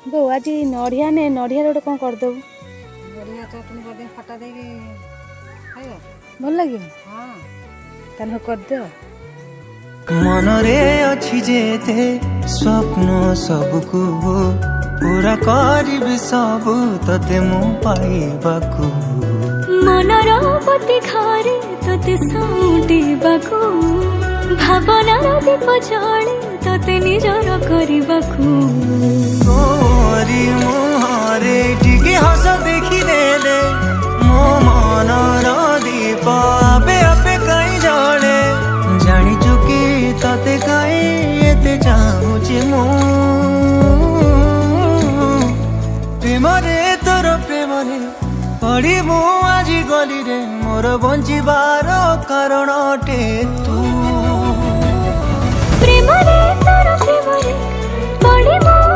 ବୋଉ ଆଜି ନଡ଼ିଆ ନେ ନଡ଼ିଆରେ ଗୋଟେ କ'ଣ କରିଦେବୁ। ବଢ଼ିଆ ଚଟଣି କରିଦେଇ ଖଟା ଦେଇକି ଖାଇବ। ଭଲ ଲାଗିବ ହଁ ତାହେଲେ କରିଦିଅ। ମନରେ ଅଛି ଯେତେ ସ୍ୱପ୍ନ ସବୁକୁ ପୁରା କରିବି ସବୁ ତତେ ମୁଁ ପାଇବାକୁ। ମନର ପତି ଘରେ ତତେ ସାଉଁଟିବାକୁ ଭାବନାର ଦୀପ ଜଳି ତତେ ନିଜର କରିବାକୁ। ତୋରି ମୁହଁରେ ଟିକେ ହସ ଦେଖିଦେଲେ ମୋ ମନର ଦୀପ ଆପେ ଆପେ କାଇଁ ଜଳେ। ଜାଣିଛୁ କି ତତେ କାଇଁ ଏତେ ଚାହୁଁଛି ମୁଁ ପ୍ରେମରେ ତୋର ପ୍ରେମରେ ପଡ଼ି ମୁଁ ଆଜି ଗଲିରେ ମୋର ବଞ୍ଚିବାର କାରଣ ଅଟେ ତୁ। ପ୍ରେମରେ ତୋର ପ୍ରେମରେ ପଡ଼ି ମୁଁ